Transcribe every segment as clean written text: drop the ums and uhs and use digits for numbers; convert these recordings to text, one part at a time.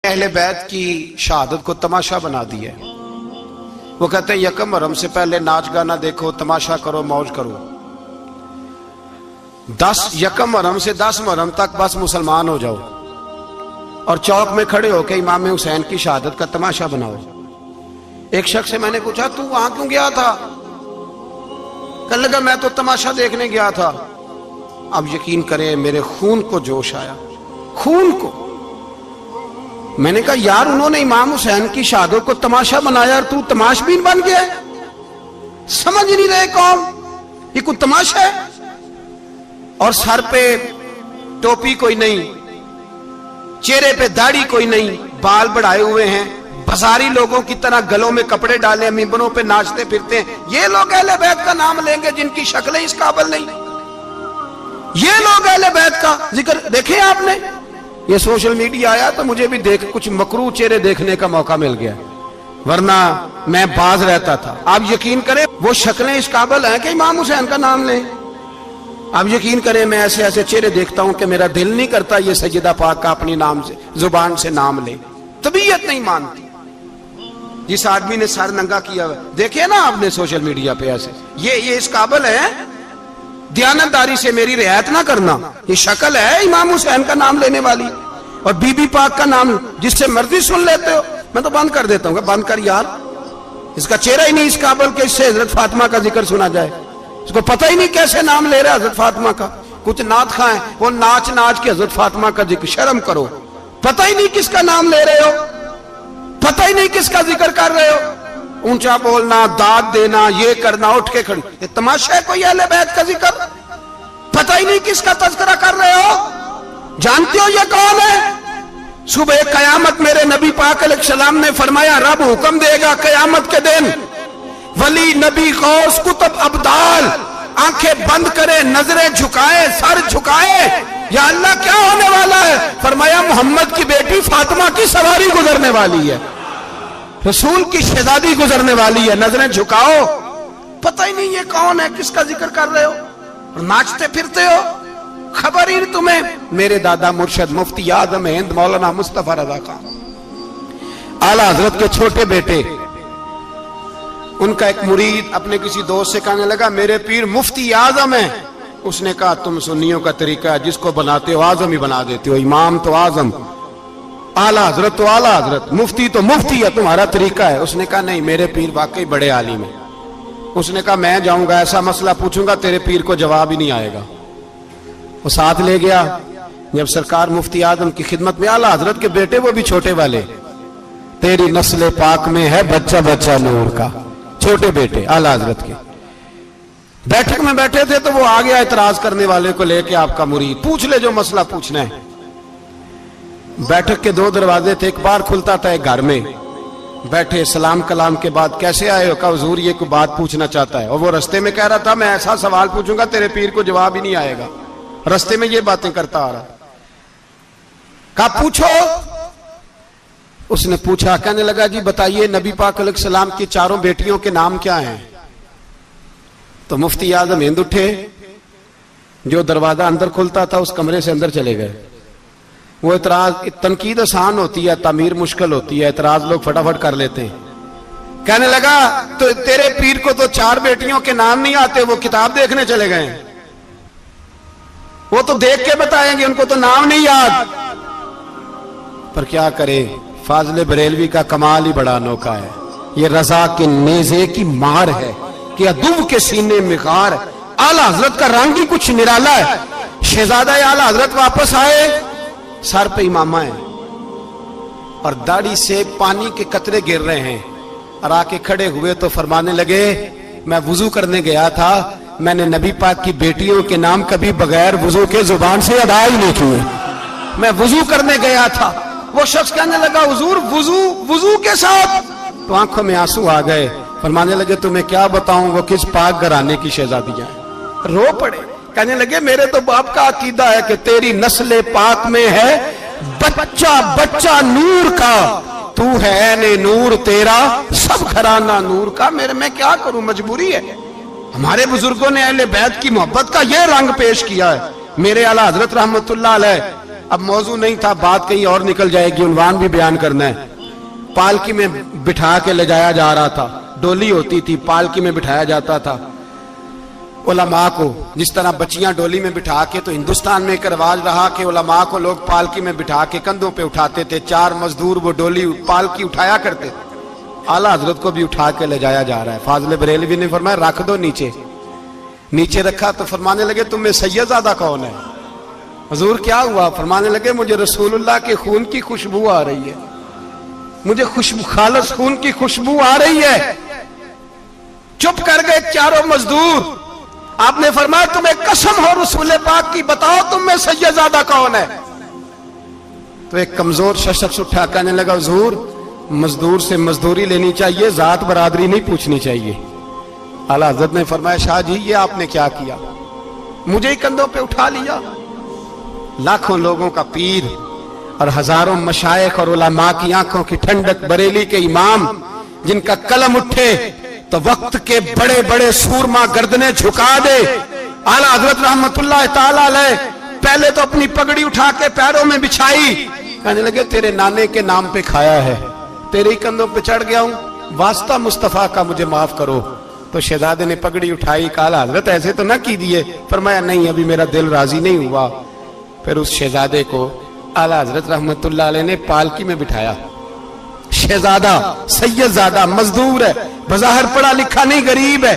اہل بیت کی شہادت کو تماشا بنا دیا ہے۔ وہ کہتے ہیں یکم محرم سے پہلے ناچ گانا دیکھو، تماشا کرو، موج کرو۔ 10 یکم محرم سے 10 محرم تک بس مسلمان ہو جاؤ اور چوک میں کھڑے ہو کے امام حسین کی شہادت کا تماشا بناؤ۔ ایک شخص سے میں نے پوچھا تو وہاں کیوں گیا تھا؟ کہنے لگا میں تو تماشا دیکھنے گیا تھا۔ اب یقین کریں میرے خون کو جوش آیا، خون کو۔ میں نے کہا یار انہوں نے امام حسین کی شہادت کو تماشا بنایا اور تو تماش بین بن گیا، سمجھ نہیں رہے قوم یہ کوئی تماشا ہے؟ اور سر پہ ٹوپی کوئی نہیں، چہرے پہ داڑھی کوئی نہیں، بال بڑھائے ہوئے ہیں، بازاری لوگوں کی طرح گلوں میں کپڑے ڈالے ممبروں پہ ناچتے پھرتے ہیں۔ یہ لوگ اہل بیت کا نام لیں گے جن کی شکلیں اس قابل نہیں؟ یہ لوگ اہل بیت کا ذکر دیکھیں آپ نے؟ یہ سوشل میڈیا آیا تو مجھے بھی کچھ مکروہ چہرے دیکھنے کا موقع مل گیا، ورنہ میں باز رہتا تھا۔ آپ یقین کریں وہ شکلیں اس قابل ہیں کہ امام حسین کا نام لیں؟ آپ یقین کریں میں ایسے ایسے چہرے دیکھتا ہوں کہ میرا دل نہیں کرتا یہ سیدہ پاک کا اپنی نام سے زبان سے نام لے، طبیعت نہیں مانتی۔ جس آدمی نے سر ننگا کیا ہوا دیکھے نا آپ نے سوشل میڈیا پہ، ایسے یہ اس قابل ہے دیانتداری سے میری رعایت نہ کرنا؟ یہ شکل ہے امام حسین کا نام لینے والی؟ اور بی بی پاک کا نام جس سے مرضی سن لیتے ہو؟ میں تو بند کر دیتا ہوں کہ بند کر یار، اس کا چہرہ ہی نہیں اس قابل کہ اس سے حضرت فاطمہ کا ذکر سنا جائے۔ اس کو پتہ ہی نہیں کیسے نام لے رہا حضرت فاطمہ کا۔ کچھ نعت خواہیں وہ ناچ ناچ کے حضرت فاطمہ کا ذکر، شرم کرو۔ پتہ ہی نہیں کس کا نام لے رہے ہو، پتہ ہی نہیں کس کا ذکر کر رہے ہو، اونچا بولنا، داد دینا، یہ کرنا، اٹھ کے کھڑی، یہ تماشا ہے کوئی اہل بیت کا ذکر؟ پتہ ہی نہیں کس کا تذکرہ کر رہے ہو؟ جانتے ہو یہ کون ہے؟ صبح قیامت میرے نبی پاک علیہ السلام نے فرمایا رب حکم دے گا قیامت کے دن، ولی، نبی، غوث، کتب، ابدال آنکھیں بند کرے، نظریں جھکائے، سر جھکائے، یا اللہ کیا ہونے والا ہے؟ فرمایا محمد کی بیٹی فاطمہ کی سواری گزرنے والی ہے، رسول کی شہزادی گزرنے والی ہے، نظریں جھکاؤ۔ پتہ ہی نہیں یہ کون ہے، کس کا ذکر کر رہے ہو اور ناچتے پھرتے ہو، خبر ہی نہیں تمہیں۔ میرے دادا مرشد مفتی اعظم ہند مولانا مصطفیٰ رضا خان اعلیٰ حضرت کے چھوٹے بیٹے، ان کا ایک مرید اپنے کسی دوست سے کہنے لگا میرے پیر مفتی اعظم ہیں۔ اس نے کہا تم سنیوں کا طریقہ ہے جس کو بناتے ہو اعظم ہی بنا دیتے ہو، امام تو اعظم، اعلیٰ حضرت تو اعلیٰ حضرت، مفتی تو مفتی ہے، تمہارا طریقہ ہے۔ اس نے کہا نہیں میرے پیر واقعی بڑے عالم ہیں۔ اس نے کہا میں جاؤں گا ایسا مسئلہ پوچھوں گا تیرے پیر کو جواب ہی نہیں آئے گا۔ وہ ساتھ لے گیا، جب سرکار مفتی اعظم کی خدمت میں، اعلیٰ حضرت کے بیٹے وہ بھی چھوٹے والے، تیری نسل پاک میں ہے بچہ بچہ نور کا، چھوٹے بیٹے اعلیٰ حضرت کے بیٹھک میں بیٹھے تھے تو وہ آ گیا اعتراض کرنے والے کو لے کے، آپ کا مرید پوچھ لے جو مسئلہ پوچھنا ہے۔ بیٹھک کے 2 دروازے تھے، ایک بار کھلتا تھا ایک گھر میں بیٹھے، سلام کلام کے بعد کیسے آئے ہو؟ کہا حضور یہ کوئی بات پوچھنا چاہتا ہے، اور وہ رستے میں کہہ رہا تھا میں ایسا سوال پوچھوں گا تیرے پیر کو جواب ہی نہیں آئے گا، رستے میں یہ باتیں کرتا آ رہا۔ کہا پوچھو۔ اس نے پوچھا، کہنے لگا جی بتائیے نبی پاک علیہ السلام کی 4 بیٹیوں کے نام کیا ہیں؟ تو مفتی اعظم ہند اٹھے، جو دروازہ اندر کھلتا تھا اس کمرے سے اندر چلے گئے۔ وہ اعتراض، تنقید آسان ہوتی ہے، تعمیر مشکل ہوتی ہے، اعتراض لوگ فٹافٹ کر لیتے ہیں۔ کہنے لگا تو تیرے پیر کو تو 4 بیٹیوں کے نام نہیں آتے، وہ کتاب دیکھنے چلے گئے، وہ تو دیکھ کے بتائیں گے، ان کو تو نام نہیں یاد۔ پر کیا کرے، فاضل بریلوی کا کمال ہی بڑا انوکھا ہے، یہ رضا کے نیزے کی مار ہے کہ عدو کے سینے میں غار۔ اعلیٰ حضرت کا رنگ ہی کچھ نرالا ہے۔ شہزادہ اعلیٰ حضرت واپس آئے، سر پہ امامہ ہے اور داڑھی سے پانی کے قطرے گر رہے ہیں، اور آ کے کھڑے ہوئے تو فرمانے لگے میں وضو کرنے گیا تھا، میں نے نبی پاک کی بیٹیوں کے نام کبھی بغیر وضو کے زبان سے ادا ہی نہیں کیے، میں وضو کرنے گیا تھا۔ وہ شخص کہنے لگا حضور وضو کے ساتھ؟ تو آنکھوں میں آنسو آ گئے، فرمانے لگے تمہیں کیا بتاؤں وہ کس پاک گھرانے کی شہزادیاں ہیں۔ رو پڑے، کہنے لگے میرے تو باپ کا عقیدہ ہے کہ تیری نسل پاک میں ہے بچہ بچہ نور کا، تو ہے نے نور تیرا سب گھرانہ نور کا۔ میرے میں کیا کروں، مجبوری ہے۔ ہمارے بزرگوں نے اہل بیت کی محبت کا یہ رنگ پیش کیا ہے۔ میرے اعلیٰ حضرت رحمت اللہ علیہ اب موضوع نہیں تھا, بات کہیں اور نکل جائے گی, عنوان بھی بیان کرنا ہے. پالکی میں بٹھا کے لے جایا جا رہا تھا, ڈولی ہوتی تھی, پالکی میں بٹھایا جاتا تھا علماء کو. جس طرح بچیاں ڈولی میں بٹھا کے, تو ہندوستان میں ایک رواج رہا کہ علماء کو لوگ پالکی میں بٹھا کے کندھوں پہ اٹھاتے تھے, 4 مزدور وہ ڈولی پالکی اٹھایا کرتے تھے. اعلیٰ حضرت کو بھی اٹھا کے لے جایا جا رہا ہے. فاضل بریلوی نے فرمایا رکھ دو نیچے. نیچے رکھا تو فرمانے لگے تم میں سید زادہ کون ہے؟ حضور کیا ہوا؟ فرمانے لگے مجھے رسول اللہ کے خون کی خوشبو آ رہی ہے, مجھے خالص خون کی خوشبو آ رہی ہے. چپ کر گئے چاروں مزدور. آپ نے فرمایا تمہیں قسم ہو رسول پاک کی, بتاؤ تم میں سید زادہ کون ہے؟ تو ایک کمزور شخص اٹھا کہنے لگا حضور مزدور سے مزدوری لینی چاہیے, ذات برادری نہیں پوچھنی چاہیے. اعلیٰ حضرت نے فرمایا شاہ جی یہ آپ نے کیا کیا, مجھے ہی کندھوں پہ اٹھا لیا. لاکھوں لوگوں کا پیر اور ہزاروں مشائخ اور علماء کی آنکھوں کی ٹھنڈک, بریلی کے امام جن کا قلم اٹھے تو وقت کے بڑے بڑے سورما گردنیں جھکا دے. اعلیٰ حضرت رحمت اللہ تعالی علیہ پہلے تو اپنی پگڑی اٹھا کے پیروں میں بچھائی, کہنے لگے تیرے نانے کے نام پہ کھایا ہے, تیرے ہی کندھوں پہ چڑھ گیا ہوں, واسطہ مصطفیٰ کا مجھے معاف کرو. تو شہزادے نے پگڑی اٹھائی, کہا اعلیٰ حضرت ایسے تو نہ کیجیے. فرمایا نہیں ابھی میرا دل راضی نہیں ہوا. پھر اس شہزادے کو اعلیٰ حضرت رحمت اللہ علیہ نے پالکی میں بٹھایا. شہزادہ سید زادہ مزدور ہے, بظاہر پڑھا لکھا نہیں, غریب ہے,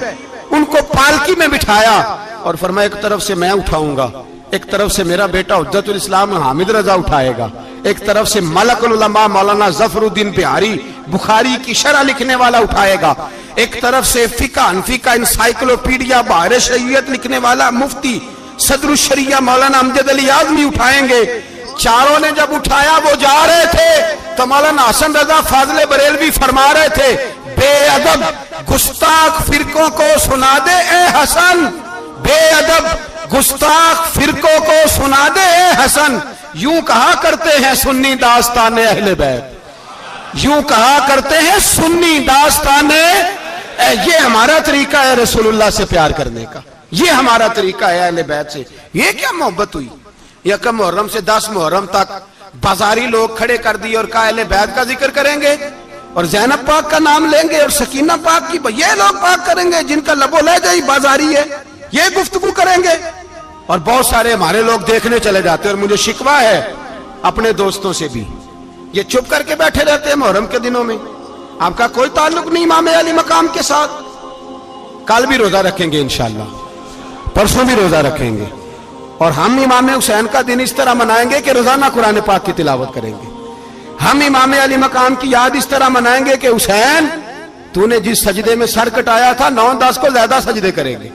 ان کو پالکی میں بٹھایا اور فرمایا ایک طرف سے میں اٹھاؤں گا, ایک طرف سے میرا بیٹا حجت الاسلام حامد رضا اٹھائے گا, ایک طرف سے ملک العلماء مولانا ظفر الدین بہاری بخاری کی شرح لکھنے والا اٹھائے گا, ایک طرف سے فقہ حنفی کا انسائکلوپیڈیا بحر شریعت لکھنے والا مفتی صدر الشریعہ مولانا امجد علی اعظمی اٹھائیں گے. چاروں نے جب اٹھایا وہ جا رہے تھے تو مولانا حسن رضا فاضل بریلوی فرما رہے تھے بے ادب گستاخ فرقوں کو سنا دے اے حسن, بے ادب گستاخ فرقوں کو سنا دے اے حسن. یوں کہا کرتے ہیں سنی داستان اہل بیت, یوں کہا کرتے ہیں سنی داستان. یہ ہمارا طریقہ ہے رسول اللہ سے پیار کرنے کا, یہ ہمارا طریقہ ہے اہل بیت سے. یہ کیا محبت ہوئی؟ یکم محرم سے 10 محرم تک بازاری لوگ کھڑے کر دی اور کہا اہل بیت کا ذکر کریں گے اور زینب پاک کا نام لیں گے اور سکینہ پاک کی, یہ لوگ پاک کریں گے جن کا لب و لہجہ ہی بازاری ہے, یہ گفتگو کریں گے. اور بہت سارے ہمارے لوگ دیکھنے چلے جاتے ہیں, اور مجھے شکوہ ہے اپنے دوستوں سے بھی, یہ چپ کر کے بیٹھے رہتے ہیں محرم کے دنوں میں. آپ کا کوئی تعلق نہیں امام علی مقام کے ساتھ. کل بھی روزہ رکھیں گے انشاءاللہ, پرسوں بھی روزہ رکھیں گے, اور ہم امام حسین کا دن اس طرح منائیں گے کہ روزانہ قرآن پاک کی تلاوت کریں گے. ہم امام علی مقام کی یاد اس طرح منائیں گے کہ حسین تو نے جس سجدے میں سر کٹایا تھا 9-10 کو زیادہ سجدے کریں گے,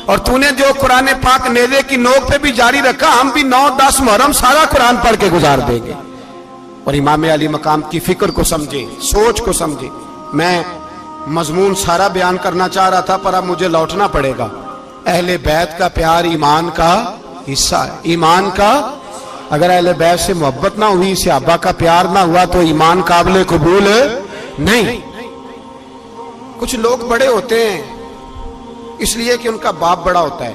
اور تو نے جو قرآن پاک نیزے کی نوک پہ بھی جاری رکھا, ہم بھی 9-10 محرم سارا قرآن پڑھ کے گزار دیں گے. اور امام علی مقام کی فکر کو سمجھے, سوچ کو سمجھے. میں مضمون سارا بیان کرنا چاہ رہا تھا پر اب مجھے لوٹنا پڑے گا. اہل بیت کا پیار ایمان کا حصہ ہے, ایمان کا. اگر اہل بیت سے محبت نہ ہوئی, صحابہ کا پیار نہ ہوا تو ایمان قابل قبول نہیں. کچھ لوگ بڑے ہوتے ہیں اس لیے کہ ان کا باپ بڑا ہوتا ہے,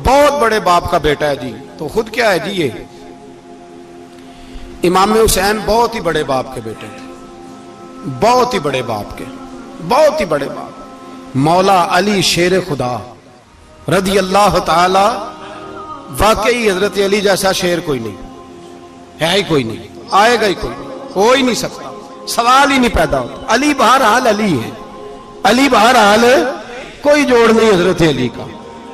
بہت بڑے باپ کا بیٹا ہے جی, تو خود کیا ہے جی. یہ امام حسین بہت ہی بڑے باپ کے بیٹے تھے, بہت ہی بڑے باپ کے, بہت ہی بڑے باپ. مولا علی شیر خدا رضی اللہ تعالی, واقعی حضرت علی جیسا شیر کوئی نہیں ہے, ہی کوئی نہیں, آئے گا ہی کوئی نہیں, ہو ہی نہیں سکتا, سوال ہی نہیں پیدا ہوتا. علی بہرحال علی ہے, علی بہرحال کوئی جوڑ نہیں حضرت علی کا,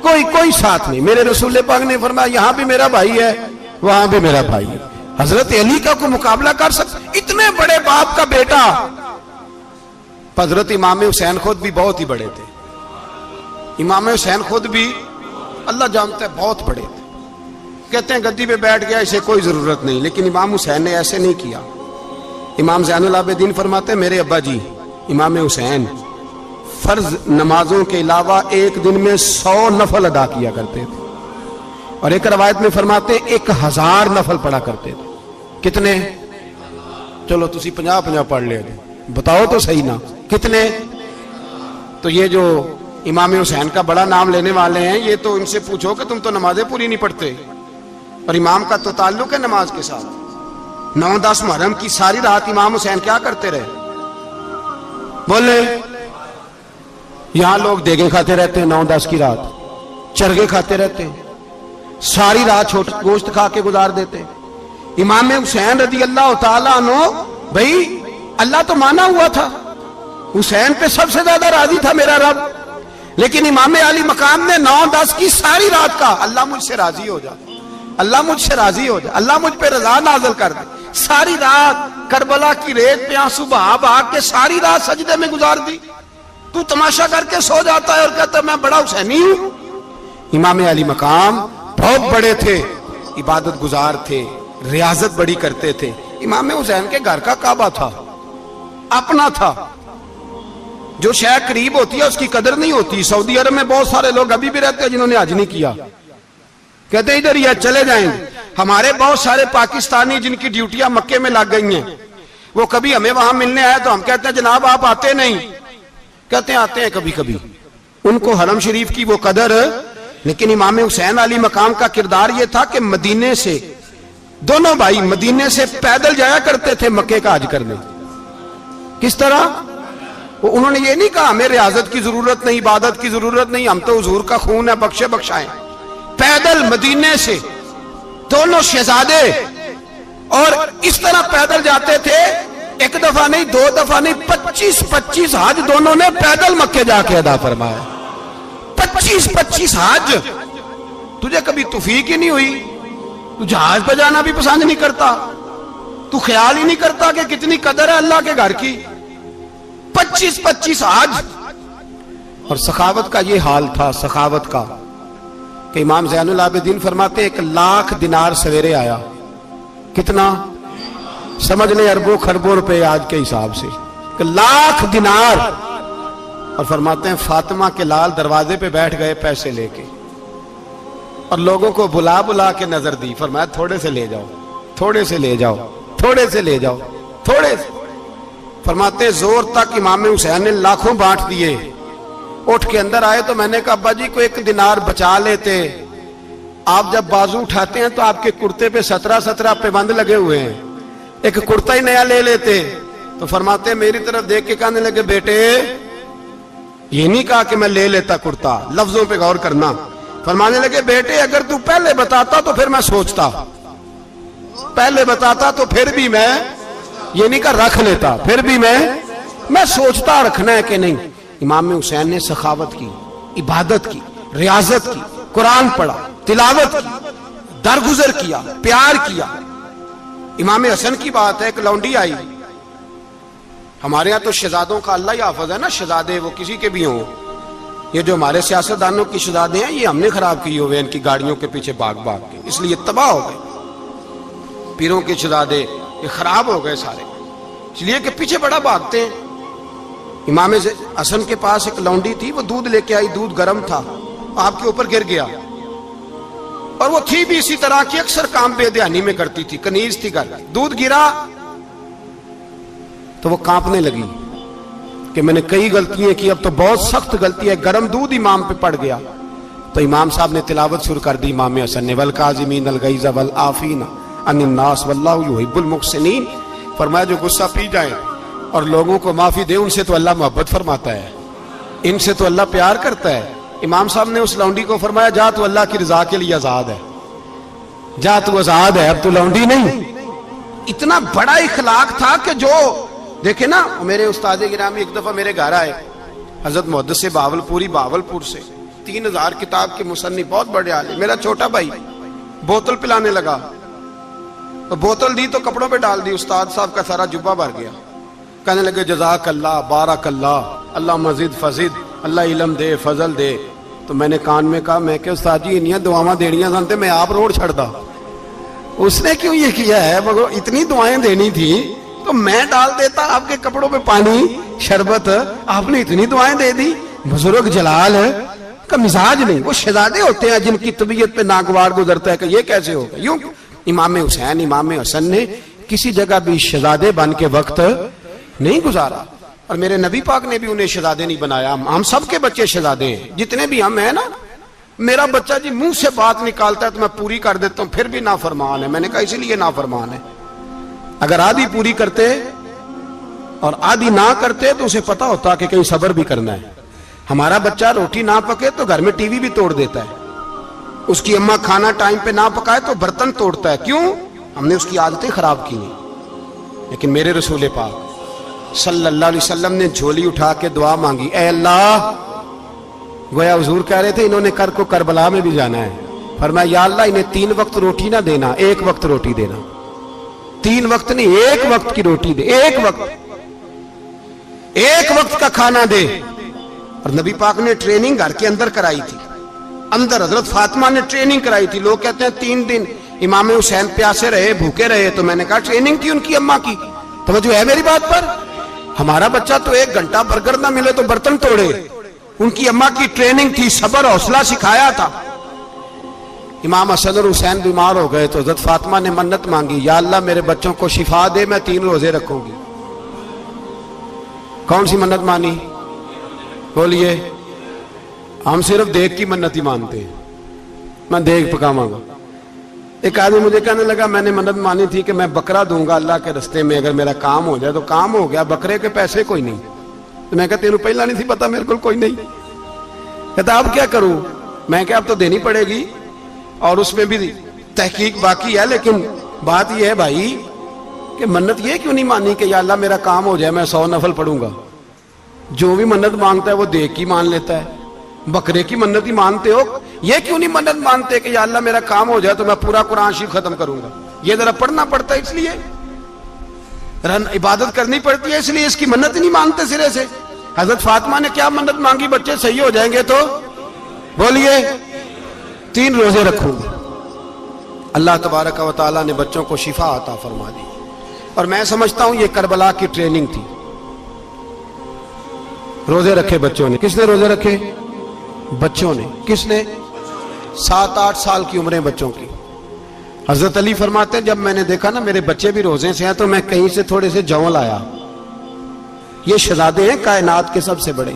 کوئی ساتھ نہیں. میرے رسول پاک نے فرمایا یہاں بھی میرا بھائی ہے وہاں بھی میرا بھائی ہے. حضرت علی کا کوئی مقابلہ کر سکتا؟ اتنے بڑے باپ کا بیٹا. حضرت امام حسین خود بھی بہت ہی بڑے تھے, امام حسین خود بھی اللہ جانتا ہے بہت بڑے تھے. کہتے ہیں گدی پہ بیٹھ گیا اسے کوئی ضرورت نہیں, لیکن امام حسین نے ایسے نہیں کیا. امام زین العابدین فرماتے ہیں میرے ابا جی امام حسین فرض نمازوں کے علاوہ ایک دن میں 100 نفل ادا کیا کرتے تھے, اور ایک روایت میں فرماتے ہیں 1000 نفل پڑھا کرتے تھے. کتنے؟ چلو تسی 50 پڑھ لے, بتاؤ تو صحیح نا کتنے. تو یہ جو امام حسین کا بڑا نام لینے والے ہیں, یہ تو ان سے پوچھو کہ تم تو نمازیں پوری نہیں پڑھتے. اور امام کا تو تعلق ہے نماز کے ساتھ. 9-10 محرم کی ساری رات امام حسین کیا کرتے رہے؟ بولے. یہاں لوگ دیگیں کھاتے رہتے ہیں 9-10 کی رات, چرگے کھاتے رہتے ہیں, ساری رات گوشت کھا کے گزار دیتے ہیں. امام حسین رضی اللہ تعالیٰ عنہ, بھائی اللہ تو مانا ہوا تھا, حسین پہ سب سے زیادہ راضی تھا میرا رب, لیکن امام علی مقام نے 9-10 کی ساری رات کا اللہ مجھ سے راضی ہو جا, اللہ مجھ سے راضی ہو جا, اللہ مجھ پہ رضا نازل کر دے. ساری رات کربلا کی ریت پہ آنسو بہا بہا کے ساری رات سجدے میں گزار دی. تو تماشا کر کے سو جاتا ہے اور کہتا ہے میں بڑا حسینی ہوں. امام علی مقام بہت بڑے تھے, عبادت گزار تھے, ریاضت بڑی کرتے تھے. امام حسین کے گھر کا کعبہ تھا, اپنا تھا. جو شے قریب ہوتی ہے اس کی قدر نہیں ہوتی. سعودی عرب میں بہت سارے لوگ ابھی بھی رہتے ہیں جنہوں نے حج نہیں کیا, کہتے ہیں ادھر ہی چلے جائیں گے. ہمارے بہت سارے پاکستانی جن کی ڈیوٹیاں مکے میں لگ گئی ہیں, وہ کبھی ہمیں وہاں ملنے آئے تو ہم کہتے ہیں جناب آپ آتے نہیں, کہتے ہیں آتے ہیں کبھی کبھی. ان کو حرم شریف کی وہ قدر. لیکن امام حسین علی مقام کا کردار یہ تھا کہ مدینے سے, دونوں بھائی مدینے سے پیدل جایا کرتے تھے مکے کا حج کرنے. کس طرح؟ انہوں نے یہ نہیں کہا ہمیں ریاضت کی ضرورت نہیں, عبادت کی ضرورت نہیں, ہم تو حضور کا خون ہے, بخشے بخشائیں. پیدل مدینے سے دونوں شہزادے, اور اس طرح پیدل جاتے تھے. ایک دفعہ نہیں, 2 دفعہ نہیں, 25 حج دونوں نے پیدل مکے جا کے ادا فرمایا. 25 حج. تجھے کبھی توفیق ہی نہیں ہوئی؟ تو جہاز پہ جانا بھی پسند نہیں کرتا, تو خیال ہی نہیں کرتا کہ کتنی قدر ہے اللہ کے گھر کی. 25 حج. اور سخاوت کا یہ حال تھا, سخاوت کا, کہ امام زین العابدین فرماتے 1,00,000 دینار سویرے آیا. کتنا؟ سمجھ لیں اربوں خربوں روپے آج کے حساب سے, 1,00,000 دینار. اور فرماتے ہیں فاطمہ کے لال دروازے پہ بیٹھ گئے پیسے لے کے, اور لوگوں کو بلا بلا کے نظر دی. فرمایا تھوڑے سے لے جاؤ, تھوڑے سے لے جاؤ, تھوڑے سے لے جاؤ, تھوڑے سے. فرماتے زور تک امام حسین نے لاکھوں بانٹ دیے. اٹھ کے اندر آئے تو میں نے کہا ابا جی کو 1 دینار بچا لیتے. آپ جب بازو اٹھاتے ہیں تو آپ کے کرتے پہ 17 پہ بند لگے ہوئے ہیں, ایک کرتا ہی نیا لے لیتے. تو فرماتے میری طرف دیکھ کے کہنے لگے بیٹے یہ نہیں کہا کہ میں لے لیتا کرتا, لفظوں پہ غور کرنا. فرمانے لگے بیٹے اگر تو پہلے بتاتا تو پھر میں سوچتا, پہلے بتاتا تو پھر بھی میں یہ نہیں کہا رکھ لیتا, پھر بھی میں سوچتا رکھنا ہے کہ نہیں. امام حسین نے سخاوت کی, عبادت کی, ریاضت کی, قرآن پڑھا, تلاوت کی, درگزر کیا, پیار کیا. امام حسن کی بات ہے, ایک لونڈی آئی. ہمارے ہاں تو شہزادوں کا اللہ ہی حافظ ہے نا, شہزادے وہ کسی کے بھی ہوں. یہ جو ہمارے سیاستدانوں کی شہزادے ہیں یہ ہم نے خراب کی ہوئے ان کی گاڑیوں کے پیچھے بھاگ بھاگ کے, اس لیے تباہ ہو گئے. پیروں کے شہزادے یہ خراب ہو گئے سارے, اس لیے کہ پیچھے بڑا بھاگتے ہیں. امام حسن کے پاس ایک لونڈی تھی, وہ دودھ لے کے آئی, دودھ گرم تھا, آپ کے اوپر گر گیا. اور وہ تھی بھی اسی طرح کی, اکثر کام بے دھیانی میں کرتی تھی, کنیز تھی گھر. دودھ گرا تو وہ کانپنے لگی کہ میں نے کئی غلطیاں کی, اب تو بہت سخت غلطی ہے. گرم دودھ امام پہ پڑ گیا. تو امام صاحب نے تلاوت شروع کر دی امام حسن نے, والکاظمین الغیظ والعافین عن الناس واللہ یحب المحسنین. فرمایا جو غصہ پی جائیں اور لوگوں کو معافی دے, ان سے تو اللہ محبت فرماتا ہے, ان سے تو اللہ پیار کرتا ہے. امام صاحب نے اس لونڈی کو فرمایا جا تو اللہ کی رضا کے لیے آزاد ہے, جا تو آزاد ہے, اب تو لونڈی نہیں. اتنا بڑا اخلاق تھا کہ جو دیکھیں نا, میرے استاد گرامی ایک دفعہ میرے گھر آئے, حضرت محدث باولپوری, باولپور سے, 3000 کتاب کے مصنف, بہت بڑے عالم. میرا چھوٹا بھائی بوتل پلانے لگا, تو بوتل دی تو کپڑوں پہ ڈال دی, استاد صاحب کا سارا جبہ بھر گیا. کہنے لگے جزاک اللہ, بارک اللہ, اللہ مزید فزید, اللہ علم دے, فضل دے. تو میں نے کان میں کہا, میں کہ استاد جی انیاں دعاواں دینیاں سنتے, میں آپ روڑ چھڑ دا. اس نے کیوں یہ کیا ہے, اتنی دعائیں دینی تھی تو میں ڈال دیتا آپ کے کپڑوں پہ پانی شربت, آپ نے اتنی دعائیں دے دی. بزرگ جلال کا مزاج نہیں. وہ شہزادے ہوتے ہیں جن کی طبیعت پہ ناگوار گزرتا ہے کہ یہ کیسے ہوگا. یوں امام حسین, امام حسن نے کسی جگہ بھی شہزادے بن کے وقت نہیں گزارا, اور میرے نبی پاک نے بھی انہیں شہزادے نہیں بنایا. ہم سب کے بچے شہزادے ہیں, جتنے بھی ہم ہیں نا, میرا بچہ جی منہ سے بات نکالتا ہے تو میں پوری کر دیتا ہوں، پھر بھی نافرمان ہے۔ میں نے کہا اسی لیے نافرمان ہے، اگر آدھی پوری کرتے اور آدھی نہ کرتے تو اسے پتا ہوتا کہ کہیں صبر بھی کرنا ہے۔ ہمارا بچہ روٹی نہ پکے تو گھر میں ٹی وی بھی توڑ دیتا ہے، اس کی اماں کھانا ٹائم پہ نہ پکائے تو برتن توڑتا ہے۔ کیوں؟ ہم نے اس کی عادتیں خراب کی ہیں۔ لیکن میرے رسول پاک صلی اللہ علیہ وسلم نے جھولی اٹھا کے دعا مانگی، اے اللہ، گویا حضور کہہ رہے تھے انہوں نے کر کو کربلا میں بھی جانا ہے، فرمایا یا اللہ انہیں 3 وقت روٹی نہ دینا، 1 وقت روٹی دینا، 3 وقت نہیں، 1 وقت کی روٹی دے، 1 وقت کا کھانا دے۔ اور نبی پاک نے ٹریننگ گھر کے اندر کرائی تھی، اندر حضرت فاطمہ نے ٹریننگ کرائی تھی۔ لوگ کہتے ہیں 3 دن امام حسین پیاسے رہے، بھوکے رہے، تو میں نے کہا ٹریننگ تھی ان کی اماں کی۔ توجہ ہے میری بات پر؟ ہمارا بچہ تو 1 گھنٹہ برگر نہ ملے تو برتن توڑے، ان کی اماں کی ٹریننگ تھی، صبر حوصلہ سکھایا تھا۔ امام حسن اور حسین بیمار ہو گئے تو حضرت فاطمہ نے منت مانگی، یا اللہ میرے بچوں کو شفا دے، میں 3 روزے رکھوں گی۔ کون سی منت مانی؟ بولیے۔ ہم صرف دیکھ کی منت ہی مانتے ہیں، میں دیکھ پکاواں گا۔ ایک آدمی مجھے کہنے لگا میں نے منت مانی تھی کہ میں بکرا دوں گا اللہ کے رستے میں، اگر میرا کام ہو جائے، تو کام ہو گیا، بکرے کے پیسے کوئی نہیں۔ تو میں کہا تینوں پہلا نہیں تھی پتا میرے کو کوئی نہیں؟ کہتا اب کیا کروں؟ میں کہا اب تو دینی پڑے گی، اور اس میں بھی تحقیق باقی ہے، لیکن بات یہ ہے بھائی کہ منت یہ کیوں نہیں مانی کہ یا اللہ میرا کام ہو جائے میں 100 نفل پڑھوں گا؟ جو بھی منت مانگتا ہے وہ دیکھ کی مان لیتا ہے، بکرے کی منت ہی مانتے ہو، یہ کیوں نہیں منت مانتے کہ یا اللہ میرا کام ہو جائے تو میں پورا قرآن شریف ختم کروں گا؟ یہ ذرا پڑھنا پڑتا ہے، اس لیے عبادت کرنی پڑتی ہے، اس لیے اس کی منت ہی نہیں مانتے سرے سے۔ حضرت فاطمہ نے کیا منت مانگی؟ بچے صحیح ہو جائیں گے تو بولیے 3 روزے رکھوں گے۔ اللہ تبارک و تعالیٰ نے بچوں کو شفا عطا فرما دی، اور میں سمجھتا ہوں یہ کربلا کی ٹریننگ تھی۔ روزے رکھے بچوں نے۔ کس نے روزے رکھے؟ بچوں نے۔ کس نے؟ 7-8 سال کی عمریں بچوں کی۔ حضرت علی فرماتے ہیں جب میں نے دیکھا نا میرے بچے بھی روزے سے ہیں تو میں کہیں سے تھوڑے سے جوں لایا۔ یہ شہزادے ہیں کائنات کے سب سے بڑے۔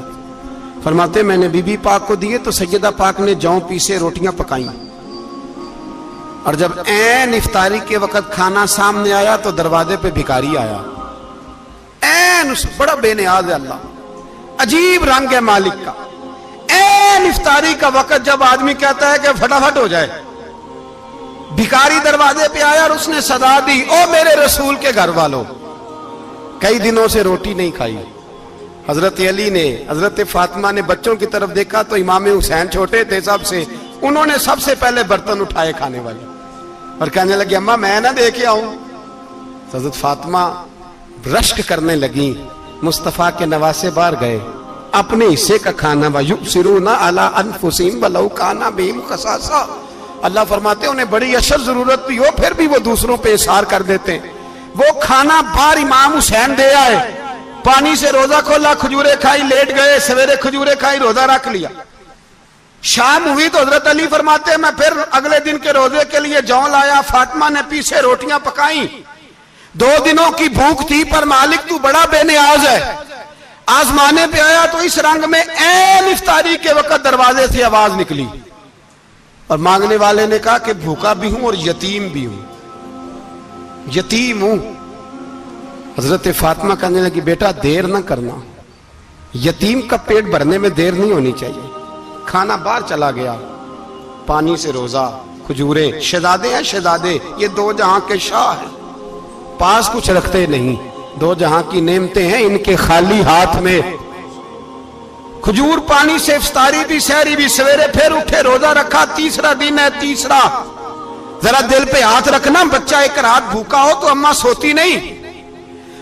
فرماتے ہیں میں نے بی بی پاک کو دیے تو سیدہ پاک نے جوں پیسے روٹیاں پکائیں، اور جب عین افطاری کے وقت کھانا سامنے آیا تو دروازے پہ بھکاری آیا، عین بڑا بے نیاز ہے اللہ، عجیب رنگ ہے مالک کا۔ عین افطاری کا وقت جب آدمی کہتا ہے کہ فٹافٹ ہو جائے، بھکاری دروازے پہ آیا اور اس نے صدا دی، او میرے رسول کے گھر والوں، کئی دنوں سے روٹی نہیں کھائی۔ حضرت علی نے، حضرت فاطمہ نے بچوں کی طرف دیکھا تو امام حسین چھوٹے تھے سب سے، انہوں نے سب سے پہلے برتن اٹھائے کھانے والے، اور کہنے لگے اماں میں نہ دے کے آؤں؟ حضرت فاطمہ رشک کرنے لگی، مصطفیٰ کے نواسے باہر گئے، اپنے حصے کا کھانا وَيُؤْثِرُونَ عَلَىٰ أَنفُسِهِمْ وَلَوْ كَانَ بِهِمْ خَصَاصَةٌ۔ اللہ فرماتے ہیں انہیں بڑی اشد ضرورت بھی ہو پھر بھی وہ دوسروں پہ اثار کر دیتے ہیں۔ وہ کھانا باہر امام حسین دے آئے، پانی سے روزہ کھولا، کھجورے کھائی، لیٹ گئے، سویرے کھجورے کھائی، روزہ رکھ لیا۔ شام ہوئی تو حضرت علی فرماتے ہیں میں پھر اگلے دن کے روزے کے لیے جوں لایا، فاطمہ نے پیچھے روٹیاں پکائیں۔ 2 دنوں کی بھوک تھی پر مالک تو بڑا بے نیاز ہے، آزمانے پہ آیا تو اس رنگ میں عین افطاری کے وقت دروازے سے آواز نکلی، اور مانگنے والے نے کہا کہ بھوکا بھی ہوں اور یتیم بھی ہوں، یتیم ہوں۔ حضرت فاطمہ کہنے لگی بیٹا دیر نہ کرنا، یتیم کا پیٹ بھرنے میں دیر نہیں ہونی چاہیے۔ کھانا باہر چلا گیا، پانی سے روزہ، کھجورے، شہزادے ہیں شہزادے، یہ 2 جہاں کے شاہ ہیں، پاس کچھ رکھتے نہیں، 2 جہاں کی نعمتیں ہیں ان کے خالی ہاتھ میں۔ کھجور پانی سے افطاری بھی، سحری بھی، سویرے پھر اٹھے، روزہ رکھا، تیسرا دن ہے، تیسرا۔ ذرا دل پہ ہاتھ رکھنا، بچہ ایک رات بھوکا ہو تو اماں سوتی نہیں،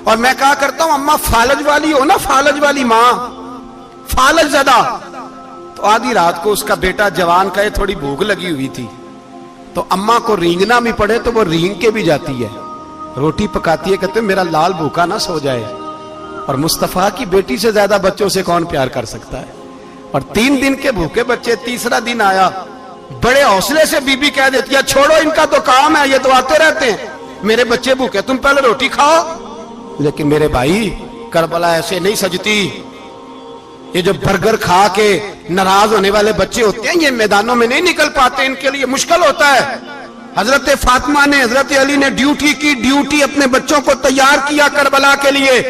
اور میں کہا کرتا ہوں اماں فالج والی ہو نا، فالج والی ماں، فالج زدہ، تو آدھی رات کو اس کا بیٹا جوان کہے تھوڑی بھوک لگی ہوئی تھی، تو اماں کو رینگنا بھی پڑے تو وہ رینگ کے بھی جاتی ہے، روٹی پکاتی ہے، کہتے ہیں میرا لال بھوکا نہ سو جائے۔ اور مصطفیٰ کی بیٹی سے زیادہ بچوں سے کون پیار کر سکتا ہے؟ اور 3 دن کے بھوکے بچے، تیسرا دن آیا، بڑے حوصلے سے بی بی کہہ دیتی ہے چھوڑو ان کا تو کام ہے، یہ تو آتے رہتے ہیں، میرے بچے بھوکے تم پہلے روٹی کھاؤ۔ لیکن میرے بھائی کربلا ایسے نہیں سجتی، یہ جو برگر کھا کے ناراض ہونے والے بچے ہوتے ہیں، یہ میدانوں میں نہیں نکل پاتے، ان کے لیے مشکل ہوتا ہے۔ حضرت فاطمہ نے، حضرت علی نے ڈیوٹی کی، ڈیوٹی اپنے بچوں کو تیار کیا کربلا کے لیے۔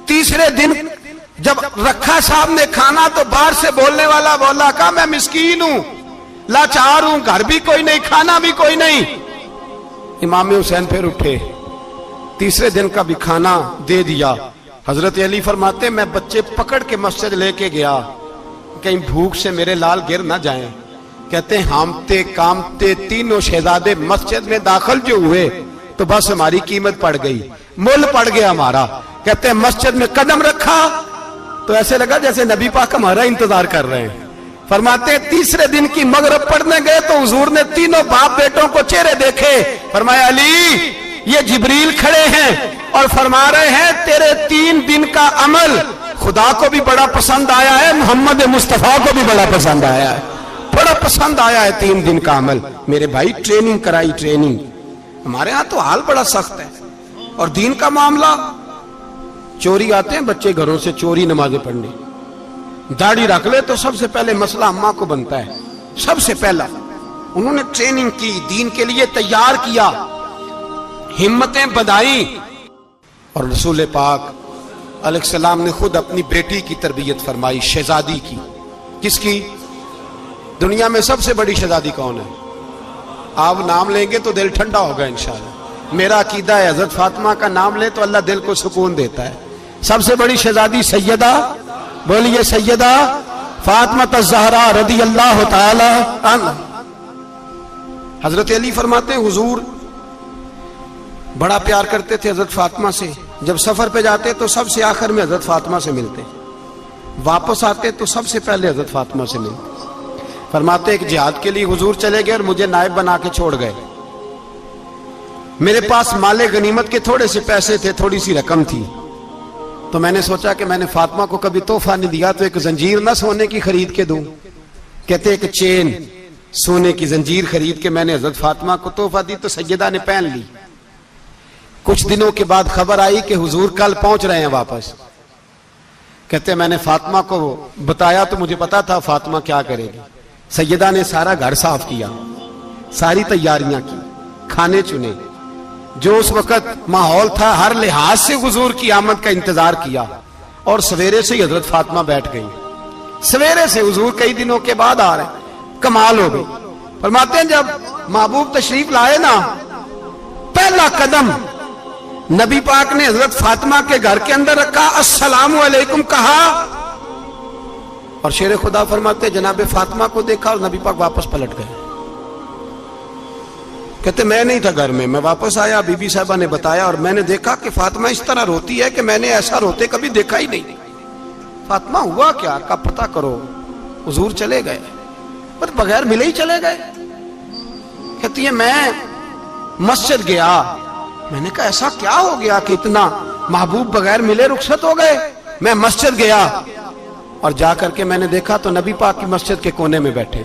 تیسرے دن جب رکھا صاحب نے کھانا تو باہر سے بولنے والا بولا، کہا میں مسکین ہوں، لاچار ہوں، گھر بھی کوئی نہیں، کھانا بھی کوئی نہیں۔ امام حسین پھر اٹھے، تیسرے دن کا بھی کھانا دے دیا۔ حضرت علی فرماتے میں بچے پکڑ کے مسجد لے کے گیا، کہیں بھوک سے میرے لال گر نہ جائیں۔ کہتے ہیں ہامتے کامتے تینوں شہزادے مسجد میں داخل جو ہوئے تو بس ہماری قیمت پڑ گئی، مول پڑ گیا ہمارا۔ کہتے ہیں مسجد میں قدم رکھا تو ایسے لگا جیسے نبی پاک ہمارا انتظار کر رہے ہیں۔ فرماتے ہیں تیسرے دن کی مغرب پڑھنے گئے تو حضور نے تینوں باپ بیٹوں کو چہرے دیکھے، فرمایا علی یہ جبریل کھڑے ہیں اور فرما رہے ہیں تیرے 3 دن کا عمل خدا کو بھی بڑا پسند آیا ہے، محمد مصطفیٰ کو بھی بڑا پسند آیا ہے، بڑا پسند آیا ہے 3 دن کا عمل۔ میرے بھائی ٹریننگ کرائی، ٹریننگ۔ ہمارے ہاں تو حال بڑا سخت ہے، اور دین کا معاملہ، چوری آتے ہیں بچے گھروں سے چوری نمازیں پڑھنے، داڑھی رکھ لے تو سب سے پہلے مسئلہ اماں کو بنتا ہے، سب سے پہلا۔ انہوں نے ٹریننگ کی، دین کے لیے تیار کیا، ہمتیں بدھائیں، اور رسول پاک علیہ السلام نے خود اپنی بیٹی کی تربیت فرمائی، شہزادی کی۔ کس کی؟ دنیا میں سب سے بڑی شہزادی کون ہے؟ آپ نام لیں گے تو دل ٹھنڈا ہوگا انشاءاللہ۔ میرا عقیدہ ہے حضرت فاطمہ کا نام لے تو اللہ دل کو سکون دیتا ہے۔ سب سے بڑی شہزادی سیدہ، بولیے سیدہ فاطمہ الزہرا رضی اللہ تعالی عنہ۔ حضرت علی فرماتے ہیں حضور بڑا پیار کرتے تھے حضرت فاطمہ سے، جب سفر پہ جاتے تو سب سے آخر میں حضرت فاطمہ سے ملتے، واپس آتے تو سب سے پہلے حضرت فاطمہ سے ملتے۔ فرماتے ایک جہاد کے لیے حضور چلے گئے اور مجھے نائب بنا کے چھوڑ گئے، میرے پاس مال غنیمت کے تھوڑے سے پیسے تھے، تھوڑی سی رقم تھی، تو میں نے سوچا کہ میں نے فاطمہ کو کبھی تحفہ نہیں دیا تو ایک زنجیر نہ سونے کی خرید کے دوں۔ کہتے ایک چین سونے کی زنجیر خرید کے میں نے حضرت فاطمہ کو تحفہ دی تو سیدہ نے پہن لی۔ کچھ دنوں کے بعد خبر آئی کہ حضور کل پہنچ رہے ہیں واپس۔ کہتے میں نے فاطمہ کو بتایا تو مجھے پتا تھا فاطمہ کیا کرے گی۔ سیدہ نے سارا گھر صاف کیا، ساری تیاریاں کی، کھانے چنے، جو اس وقت ماحول تھا ہر لحاظ سے حضور کی آمد کا انتظار کیا، اور سویرے سے ہی حضرت فاطمہ بیٹھ گئی۔ سویرے سے حضور کئی دنوں کے بعد آ رہے ہیں، کمال ہو گئی۔ فرماتے ہیں جب محبوب تشریف لائے نا، پہلا قدم نبی پاک نے حضرت فاطمہ کے گھر کے اندر رکھا، السلام علیکم کہا، اور شیر خدا فرماتے جناب فاطمہ کو دیکھا اور نبی پاک واپس پلٹ گئے۔ کہتے میں نہیں تھا گھر میں واپس آیا، بی بی صاحبہ نے بتایا اور میں نے دیکھا کہ فاطمہ اس طرح روتی ہے کہ میں نے ایسا روتے کبھی دیکھا ہی نہیں۔ فاطمہ ہوا کیا؟ کا پتہ کرو۔ حضور چلے گئے، پر بغیر ملے ہی چلے گئے۔ کہتی ہے میں مسجد گیا، میں نے کہا ایسا کیا ہو گیا کہ اتنا محبوب بغیر ملے رخصت ہو گئے؟ میں مسجد گیا اور جا کر کے میں نے دیکھا تو نبی پاک کی مسجد کے کونے میں بیٹھے،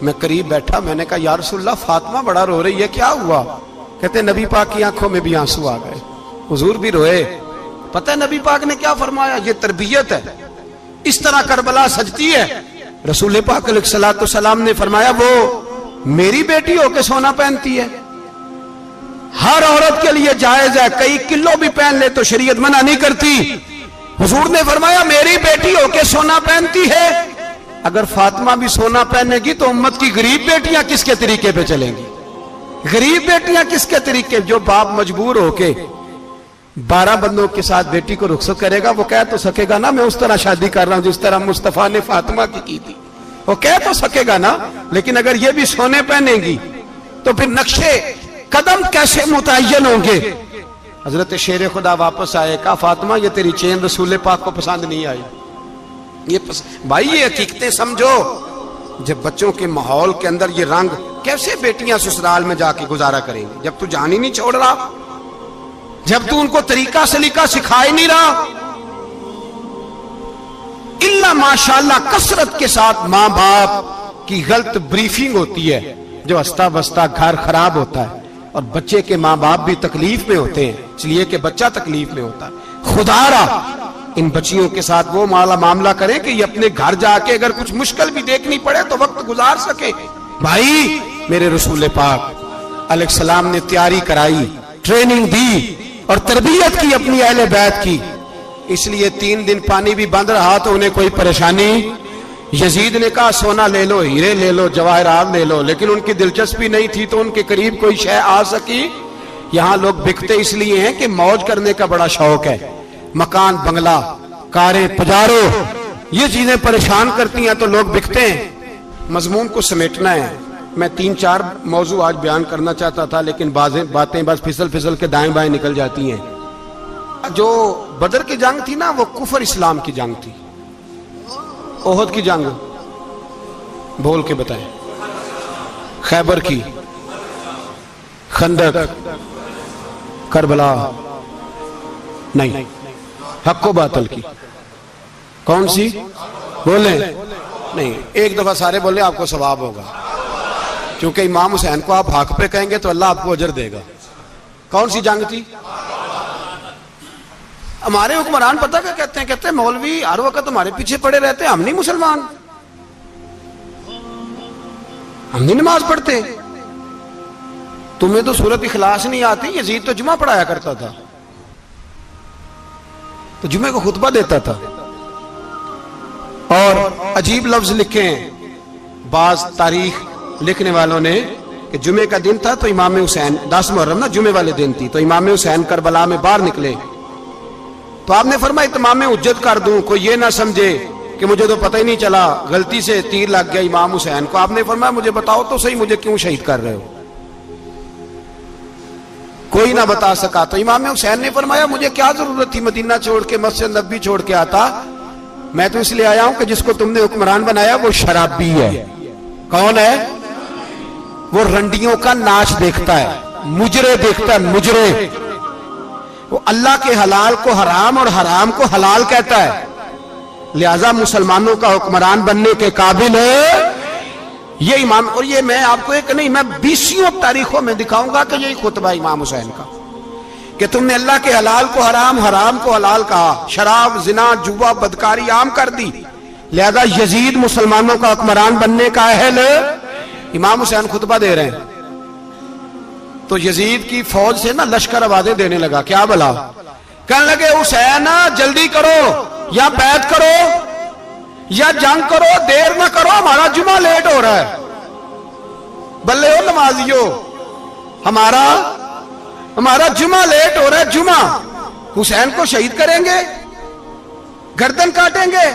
میں قریب بیٹھا، میں نے کہا یا رسول اللہ فاطمہ بڑا رو رہی ہے، کیا ہوا؟ کہتے نبی پاک کی آنکھوں میں بھی آنسو آ گئے، حضور بھی روئے۔ پتہ ہے نبی پاک نے کیا فرمایا؟ یہ تربیت ہے، اس طرح کربلا سجتی ہے۔ رسول پاک علیہ الصلوۃ والسلام نے فرمایا وہ میری بیٹی ہو کے سونا پہنتی ہے، ہر عورت کے لیے جائز ہے، کئی کلو بھی پہن لے تو شریعت منع نہیں کرتی۔ حضور نے فرمایا میری بیٹی ہو کے سونا پہنتی ہے، اگر فاطمہ بھی سونا پہنے گی تو امت کی غریب بیٹیاں کس کے طریقے پہ چلیں گی؟ غریب بیٹیاں کس کے طریقے؟ جو باپ مجبور ہو کے 12 بندوں کے ساتھ بیٹی کو رخصت کرے گا وہ کہہ تو سکے گا نا میں اس طرح شادی کر رہا ہوں جس طرح مصطفیٰ نے فاطمہ کی تھی، وہ کہہ تو سکے گا نا، لیکن اگر یہ بھی سونے پہنے گی تو پھر نقشے قدم کیسے متعین ہوں گے؟ حضرت شیر خدا واپس آئے، کہا فاطمہ یہ تیری چین رسول پاک کو پسند نہیں آئی۔ بھائی یہ حقیقتیں سمجھو، جب بچوں کے ماحول کے اندر یہ رنگ، کیسے بیٹیاں سسرال میں جا کے گزارا کریں گی جب تو جان ہی نہیں چھوڑ رہا، جب تو ان کو طریقہ سلیقہ سکھا ہی نہیں رہا؟ الا ماشاءاللہ کثرت کے ساتھ ماں باپ کی غلط بریفنگ ہوتی ہے، جو ہستا بستا گھر خراب ہوتا ہے، اور بچے کے ماں باپ بھی تکلیف میں ہوتے ہیں، اس لیے کہ بچہ تکلیف میں ہوتا ہے۔ خدا را ان بچیوں کے ساتھ وہ معاملہ کریں کہ یہ اپنے گھر جا کے اگر کچھ مشکل بھی دیکھنی پڑے تو وقت گزار سکے. بھائی میرے رسول پاک علیہ السلام نے تیاری کرائی، ٹریننگ دی اور تربیت کی اپنی اہل بیت کی. اس لیے 3 دن پانی بھی بند رہا تو انہیں کوئی پریشانی. یزید نے کہا سونا لے لو، ہیرے لے لو، جواہرات لے لو، لیکن ان کی دلچسپی نہیں تھی تو ان کے قریب کوئی شے آ سکی. یہاں لوگ بکتے اس لیے ہیں کہ موج کرنے کا بڑا شوق ہے. مکان، بنگلہ، کاریں، پجارو، یہ چیزیں پریشان کرتی ہیں تو لوگ بکتے ہیں. مضمون کو سمیٹنا ہے. میں 3-4 موضوع آج بیان کرنا چاہتا تھا لیکن باتیں بس پھسل کے دائیں بائیں نکل جاتی ہیں. جو بدر کی جنگ تھی نا وہ کفر اسلام کی جنگ تھی. احد کی جنگ بول کے بتائیں. خیبر کی، خندق، کربلا، نہیں، حق و باطل کی. کون سی بولیں؟ نہیں، ایک دفعہ سارے بولے آپ کو ثواب ہوگا، کیونکہ امام حسین کو آپ حق پہ کہیں گے تو اللہ آپ کو اجر دے گا. کون سی جنگ تھی؟ ہمارے حکمران پتہ کیا کہتے ہیں؟ کہتے ہیں مولوی ہر وقت ہمارے پیچھے پڑے رہتے ہیں، ہم نہیں مسلمان، ہم نہیں نماز پڑھتے. تمہیں تو سورت اخلاص نہیں آتی. یزید تو جمعہ پڑھایا کرتا تھا، تو جمعے کو خطبہ دیتا تھا. اور عجیب لفظ لکھے ہیں بعض تاریخ لکھنے والوں نے کہ جمعے کا دن تھا تو امام حسین 10 محرم نا جمعے والے دن تھی، تو امام حسین کربلا میں باہر نکلے تو آپ نے فرمایا اتمام حجت کر دوں، کوئی یہ نہ سمجھے کہ مجھے تو پتہ ہی نہیں چلا، غلطی سے تیر لگ گیا امام حسین کو. آپ نے فرمایا مجھے بتاؤ تو صحیح مجھے کیوں شہید کر رہے ہو؟ کوئی نہ بتا سکا. تو امام حسین نے فرمایا مجھے کیا ضرورت تھی مدینہ چھوڑ کے مسجد نبوی چھوڑ کے آتا، میں تو اس لیے آیا ہوں کہ جس کو تم نے حکمران بنایا وہ شرابی ہے. کون ہے وہ؟ رنڈیوں کا ناچ دیکھتا ہے، مجرے دیکھتا ہے، مجرے. وہ اللہ کے حلال کو حرام اور حرام کو حلال کہتا ہے، لہذا مسلمانوں کا حکمران بننے کے قابل ہے یہ امام. اور یہ میں آپ کو ایک نہیں، میں 20 تاریخوں میں دکھاؤں گا کہ یہی خطبہ امام حسین کا کہ تم نے اللہ کے حلال کو حرام، حرام کو حلال کہا، شراب، زنا، جوا، بدکاری عام کر دی، لہذا یزید مسلمانوں کا حکمران بننے کا اہل. امام حسین خطبہ دے رہے ہیں تو یزید کی فوج سے نا لشکر آوازیں دینے لگا. کیا بلا؟ کہنے لگے حسین جلدی کرو، یا بیعت کرو یا جنگ کرو، دیر نہ کرو، ہمارا جمعہ لیٹ ہو رہا ہے. بلے ہو نمازیو، ہمارا جمعہ لیٹ ہو رہا ہے. جمعہ حسین کو شہید کریں گے، گردن کاٹیں گے،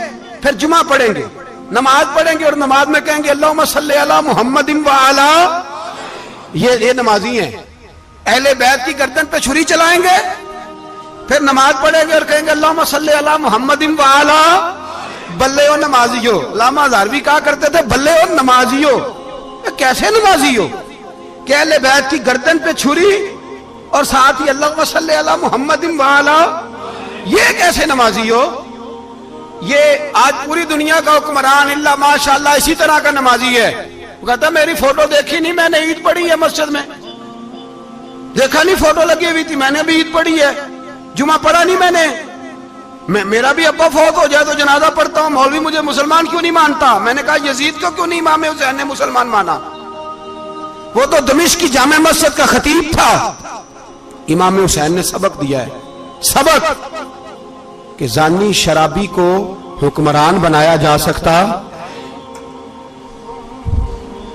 پھر جمعہ پڑھیں گے، نماز پڑھیں گے اور نماز میں کہیں گے اللہم صلی علی محمد وعلی. یہ نمازی ہیں. اہل بیت کی گردن پہ چھری چلائیں گے، پھر نماز پڑھیں گے اور کہیں گے اللہم صلی علی محمد وعلی. بلے ہو نمازیو. علامہ ہزاروی کہا کرتے تھے بلے ہو نمازیو. کیسے نمازی ہو کہ اہل بیت کی گردن پہ چھری اور ساتھ ہی اللہم صلی علی محمد وعلی؟ یہ کیسے نمازی ہو؟ یہ آج پوری دنیا کا حکمران اللہ ماشاءاللہ اسی طرح کا نمازی ہے. وہ کہتا میری فوٹو دیکھی نہیں، میں نے عید پڑھی ہے مسجد میں، دیکھا نہیں فوٹو لگی ہوئی تھی، میں نے بھی عید پڑھی ہے، جمعہ پڑھا نہیں میں نے. میرا بھی ابا فوت ہو جائے تو جنازہ پڑھتا ہوں، مولوی مجھے مسلمان کیوں نہیں مانتا؟ میں نے کہا یزید کو کیوں نہیں امام حسین نے مسلمان مانا؟ وہ تو دمشق کی جامع مسجد کا خطیب تھا. امام حسین نے سبق دیا ہے، سبق کہ زانی شرابی کو حکمران بنایا جا سکتا.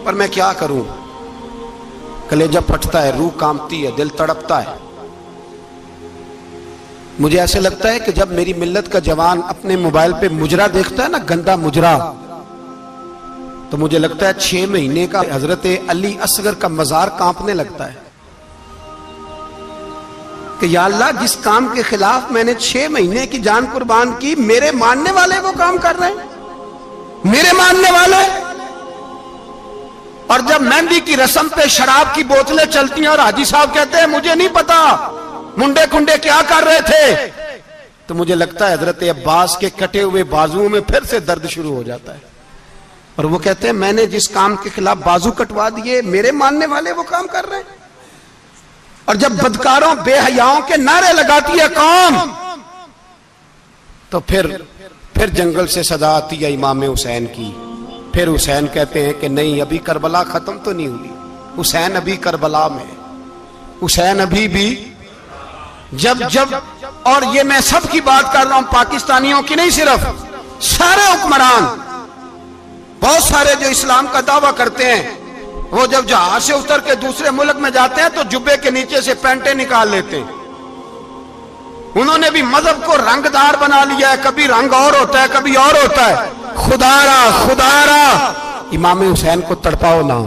پر میں کیا کروں، کلیجہ پھٹتا ہے، روح کانپتی ہے، دل تڑپتا ہے. مجھے ایسے لگتا ہے کہ جب میری ملت کا جوان اپنے موبائل پہ مجرا دیکھتا ہے نا، گندا مجرا، تو مجھے لگتا ہے 6 مہینے کا حضرت علی اصغر کا مزار کانپنے لگتا ہے کہ یا اللہ جس کام کے خلاف میں نے 6 مہینے کی جان قربان کی، میرے ماننے والے وہ کام کر رہے ہیں، میرے ماننے والے. اور جب مہندی کی رسم پہ شراب کی بوتلیں چلتی ہیں اور حاجی صاحب کہتے ہیں مجھے نہیں پتا منڈے کنڈے کیا کر رہے تھے، تو مجھے لگتا ہے حضرت عباس کے کٹے ہوئے بازوؤں میں پھر سے درد شروع ہو جاتا ہے. اور وہ کہتے ہیں میں نے جس کام کے خلاف بازو کٹوا دیے، میرے ماننے والے وہ کام کر رہے ہیں. اور جب بدکاروں بے حیاؤں کے نعرے لگاتی ہے قوم تو پھر جنگل سے صدا آتی ہے امام حسین کی. پھر حسین کہتے ہیں کہ نہیں، ابھی کربلا ختم تو نہیں ہوئی، حسین ابھی کربلا میں، حسین ابھی بھی جب اور یہ میں سب کی بات کر رہا ہوں، پاکستانیوں کی نہیں، صرف سارے حکمران، بہت سارے جو اسلام کا دعویٰ کرتے ہیں، وہ جب جہاز سے اتر کے دوسرے ملک میں جاتے ہیں تو جبے کے نیچے سے پینٹیں نکال لیتے ہیں. انہوں نے بھی مذہب کو رنگدار بنا لیا ہے، کبھی رنگ اور ہوتا ہے کبھی اور ہوتا ہے. خدا را امام حسین کو تڑپاؤ نہ،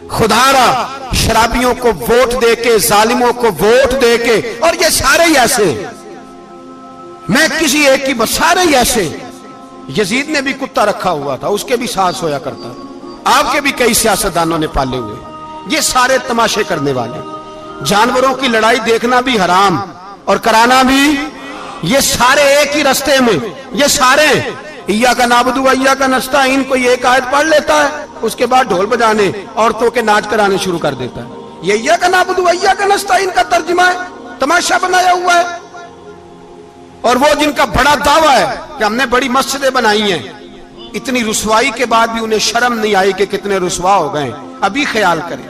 خدا را شرابیوں کو ووٹ دے کے، ظالموں کو ووٹ دے کے، اور یہ سارے ہی ایسے، میں کسی ایک کی بس، سارے ہی ایسے. یزید نے بھی کتا رکھا ہوا تھا، اس کے بھی ساتھ سویا کرتا، آپ کے بھی کئی سیاستدانوں نے پالے ہوئے. یہ سارے تماشے کرنے والے، جانوروں کی لڑائی دیکھنا بھی حرام اور کرانا بھی، یہ سارے ایک ہی رستے میں، یہ سارے ایاک نعبد و ایاک نستعین، کوئی ایک آیت پڑھ لیتا ہے، اس کے بعد ڈھول بجانے، عورتوں کے ناچ کرانے شروع کر دیتا ہے. یہ ایاک نعبد و ایاک نستعین کا ترجمہ ہے، تماشا بنایا ہوا ہے. اور وہ جن کا بڑا دعویٰ ہے کہ ہم نے بڑی مسجدیں بنائی ہیں، اتنی رسوائی کے بعد بھی انہیں شرم نہیں آئی کہ کتنے رسوا ہو گئے. ابھی خیال کریں،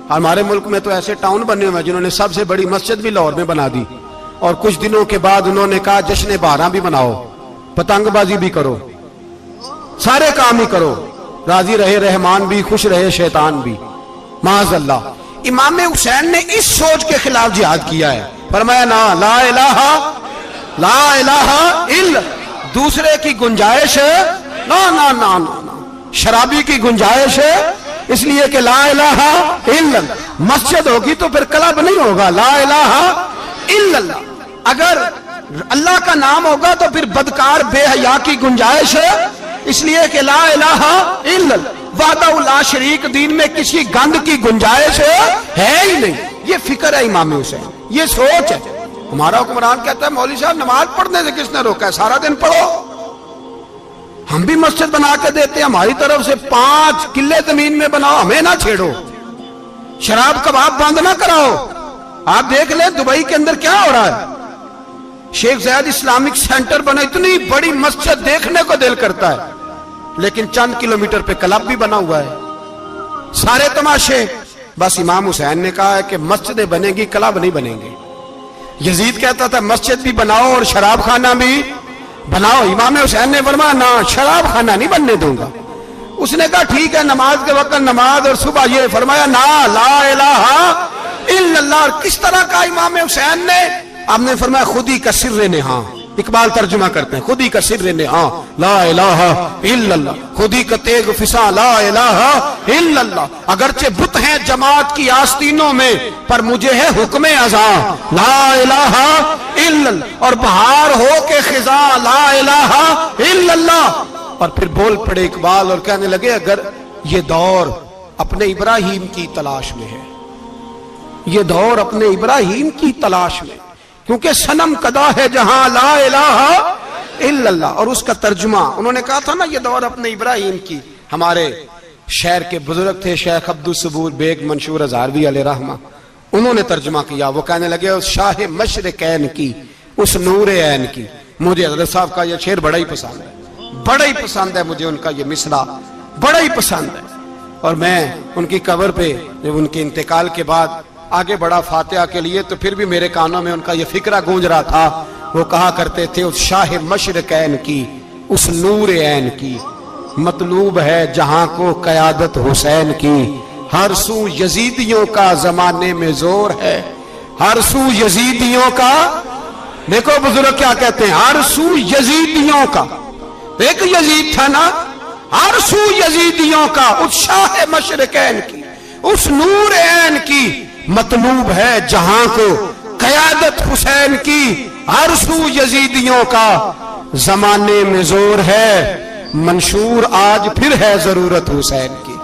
ہمارے ملک میں تو ایسے ٹاؤن بنے ہوئے جنہوں نے سب سے بڑی مسجد بھی لاہور میں بنا دی، اور کچھ دنوں کے بعد انہوں نے کہا جشن بہاراں بھی بناؤ، پتنگ بازی بھی کرو، سارے کام ہی کرو، راضی رہے رحمان بھی، خوش رہے شیطان بھی. معاذ اللہ. امام حسین نے اس سوچ کے خلاف جہاد کیا ہے، فرمایا نا لا الہ الا، دوسرے کی گنجائش ہے نا، شرابی کی گنجائش ہے، اس لیے کہ لا الہ الا، مسجد ہوگی تو پھر کلب نہیں ہوگا، لا الہ الا اللہ. اگر اللہ کا نام ہوگا تو پھر بدکار بے حیا کی گنجائش ہے، اس لیے کہ لا الہ الا اللہ، وحدہ لا شریک دین میں کسی گند کی گنجائش ہے ہی نہیں. یہ فکر ہے امام حسین، یہ سوچ ہے. ہمارا حکمران کہتا ہے مولوی صاحب نماز پڑھنے سے کس نے روکا ہے، سارا دن پڑھو. ہم بھی مسجد بنا کے دیتے ہیں، ہماری طرف سے 5 کلے زمین میں بناؤ، ہمیں نہ چھیڑو. شراب کباب بند نہ کراؤ. آپ دیکھ لیں دبئی کے اندر کیا ہو رہا ہے، شیخ زید اسلامک سینٹر بنا، اتنی بڑی مسجد دیکھنے کو دل کرتا ہے، لیکن چند کلومیٹر پہ کلب بھی بنا ہوا ہے، سارے تماشے. بس امام حسین نے کہا ہے کہ مسجدیں بنے گی، کلب نہیں بنیں گے. یزید کہتا تھا مسجد بھی بناؤ اور شراب خانہ بھی بناؤ. امام حسین نے فرمایا نہ، شراب خانہ نہیں بننے دوں گا. اس نے کہا ٹھیک ہے، نماز کے وقت نماز اور صبح یہ. فرمایا نہ، لا الہ الا اللہ. اور کس طرح کا امام حسین نے؟ آپ نے فرمایا خودی کا سر نہاں. اقبال ترجمہ کرتے ہیں خودی کا سر نہاں لا الہ الا اللہ، خودی کا تیغ فساں لا الہ الا اللہ. اگرچہ بت ہیں جماعت کی آستینوں میں، پر مجھے ہے حکم ازاں لا الہ الا اللہ. اور بہار ہو کے خزاں لا الہ الا اللہ. اور پھر بول پڑے اقبال اور کہنے لگے اگر یہ دور اپنے ابراہیم کی تلاش میں ہے، یہ دور اپنے ابراہیم کی تلاش میں، کیونکہ صنم کدا ہے جہاں لا الہ الا اللہ. اور اس کا ترجمہ انہوں نے کہا تھا نا یہ دور اپنے ابراہیم کی. ہمارے شہر کے بزرگ تھے شیخ عبدالصبور بیگ منشور ہزاروی علیہ رحمہ، انہوں نے ترجمہ کیا. وہ کہنے لگے اس شاہ مشرقین کی، اس نور عین کی. مجھے حضرت صاحب کا یہ شعر بڑا ہی پسند ہے، بڑا ہی پسند ہے مجھے ان کا یہ مصرع بڑا ہی پسند ہے. اور میں ان کی قبر پہ جب ان کے انتقال کے بعد آگے بڑھا فاتحہ کے لیے تو پھر بھی میرے کانوں میں ان کا یہ فکرہ گونج رہا تھا. وہ کہا کرتے تھے اس شاہ مشرقین کی، اس نور عین کی، مطلوب ہے جہاں کو قیادت حسین کی. ہر سو یزیدیوں کا زمانے میں زور ہے، ہر سو یزیدیوں کا. دیکھو بزرگ کیا کہتے ہیں، ہر سو یزیدیوں کا. ایک یزید تھا نا، ہر سو یزیدیوں کا، اس شاہ مشرقین کی، اس نور عین کی، مطلوب ہے جہاں کو قیادت حسین کی. ہر سو یزیدیوں کا زمانے میں زور ہے، منشور آج پھر ہے ضرورت حسین کی.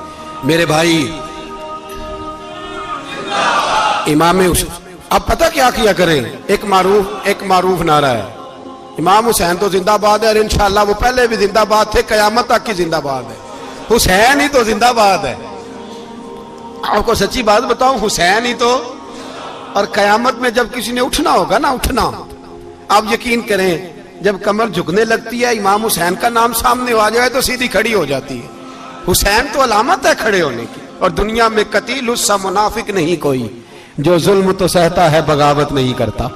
میرے بھائی امام حسین اب پتہ کیا کیا کریں، ایک معروف نعرہ ہے امام حسین تو زندہ باد ہے، اور انشاءاللہ وہ پہلے بھی زندہ باد تھے، قیامت تک کی زندہ باد ہے. حسین ہی تو زندہ باد ہے. آپ کو سچی بات بتاؤں، حسین ہی تو. اور قیامت میں جب کسی نے اٹھنا ہوگا نا، اٹھنا، آپ یقین کریں جب کمر جھکنے لگتی ہے امام حسین کا نام سامنے آ جائے تو سیدھی کھڑی ہو جاتی ہے. حسین تو علامت ہے کھڑے ہونے کی. اور دنیا میں قتیل اس سا منافق نہیں کوئی جو ظلم تو سہتا ہے بغاوت نہیں کرتا.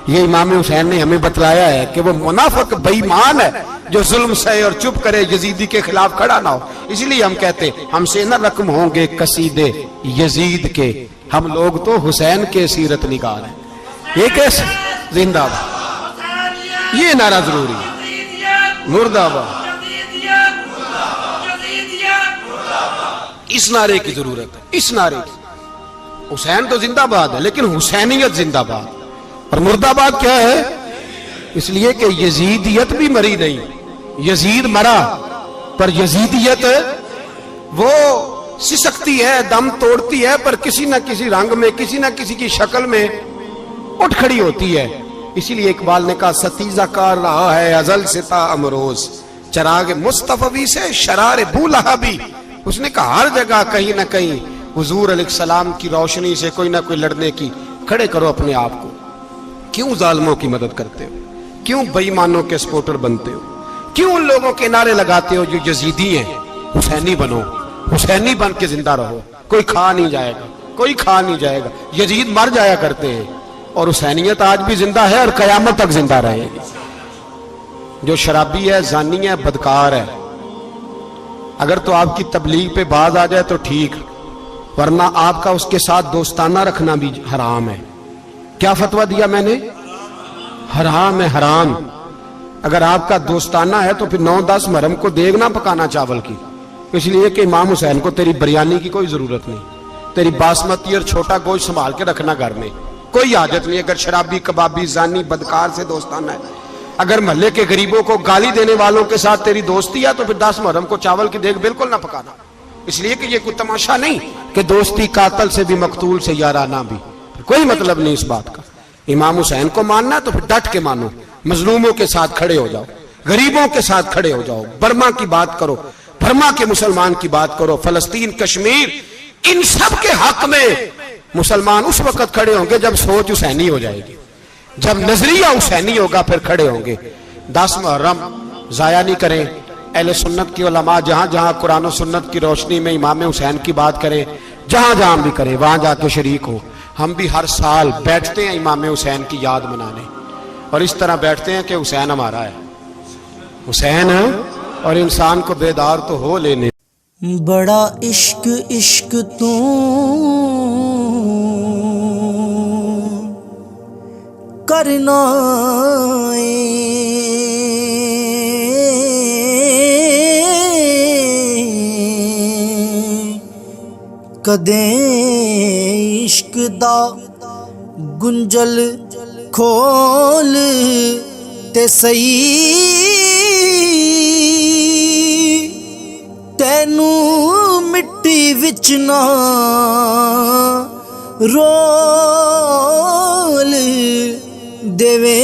یہ امام حسین نے ہمیں بتلایا ہے کہ وہ منافق بے ایمان ہے جو ظلم سہے اور چپ کرے، یزیدی کے خلاف کھڑا نہ ہو. اس لیے ہم کہتے ہم سے نہ رقم ہوں گے قصیدے یزید کے، ہم لوگ تو حسین کے سیرت نگار ہیں. یہ کیسے زندہ باد، یہ نعرہ ضروری ہے. مردہ باد، اس نعرے کی ضرورت ہے. اس نعرے کی حسین تو زندہ باد ہے لیکن حسینیت زندہ باد. اور مرد آباد کیا ہے؟ اس لیے کہ یزیدیت بھی مری نہیں. یزید مرا پر یزیدیت وہ سسکتی ہے، دم توڑتی ہے، پر کسی نہ کسی رنگ میں، کسی نہ کسی کی شکل میں اٹھ کھڑی ہوتی ہے. اسی لیے اقبال نے کہا ستیزہ کار رہا ہے ازل ستا امروز، چراغ مصطفی سے شرار بولہا بھی. اس نے کہا ہر جگہ کہیں نہ کہیں حضور علیہ السلام کی روشنی سے کوئی نہ کوئی لڑنے کی. کھڑے کرو اپنے آپ کو. کیوں ظالموں کی مدد کرتے ہو؟ کیوں بے ایمانوں کے سپورٹر بنتے ہو؟ کیوں ان لوگوں کے نعرے لگاتے ہو جو یزیدی ہیں؟ حسینی بنو، حسینی بن کے زندہ رہو. کوئی کھا نہیں جائے گا، کوئی کھا نہیں جائے گا. یزید مر جایا کرتے ہیں اور حسینیت آج بھی زندہ ہے اور قیامت تک زندہ رہے گی. جو شرابی ہے، زانی ہے، بدکار ہے، اگر تو آپ کی تبلیغ پہ باز آ جائے تو ٹھیک، ورنہ آپ کا اس کے ساتھ دوستانہ رکھنا بھی حرام ہے. کیا فتویٰ دیا میں نے؟ حرام ہے، حرام. اگر آپ کا دوستانہ ہے تو پھر 9-10 محرم کو دیگ نہ پکانا چاول کی، اس لیے کہ امام حسین کو تیری بریانی کی کوئی ضرورت نہیں. تیری باسمتی اور چھوٹا گوشت سنبھال کے رکھنا گھر میں، کوئی حاجت نہیں. اگر شرابی، کبابی، زانی، بدکار سے دوستانہ ہے، اگر محلے کے غریبوں کو گالی دینے والوں کے ساتھ تیری دوستی ہے تو پھر 10 محرم کو چاول کی دیگ بالکل نہ پکانا. اس لیے کہ یہ کوئی تماشا نہیں کہ دوستی قاتل سے بھی مقتول سے یارانہ بھی. کوئی مطلب نہیں اس بات کا. امام حسین کو ماننا تو پھر ڈٹ کے مانو. مظلوموں کے ساتھ کھڑے ہو جاؤ، غریبوں کے ساتھ کھڑے ہو جاؤ. برما کی بات کرو، برما کے مسلمان کی بات کرو، فلسطین، کشمیر، ان سب کے حق میں مسلمان اس وقت کھڑے ہوں گے جب سوچ حسینی ہو جائے گی، جب نظریہ حسینی ہوگا پھر کھڑے ہوں گے. 10 محرم ضائع نہیں کریں. اہل سنت کی علماء جہاں جہاں قرآن و سنت کی روشنی میں امام حسین کی بات کریں، جہاں جہاں بھی کریں، وہاں جا کے شریک ہو. ہم بھی ہر سال بیٹھتے ہیں امام حسین کی یاد منانے، اور اس طرح بیٹھتے ہیں کہ حسین ہمارا ہے، حسین ہے، اور انسان کو بیدار تو ہو لینے. بڑا عشق عشق تو کرنا کدیں عشق دا گنجل کھول تے سئی، تینو مٹی وچ نہ رول دیوے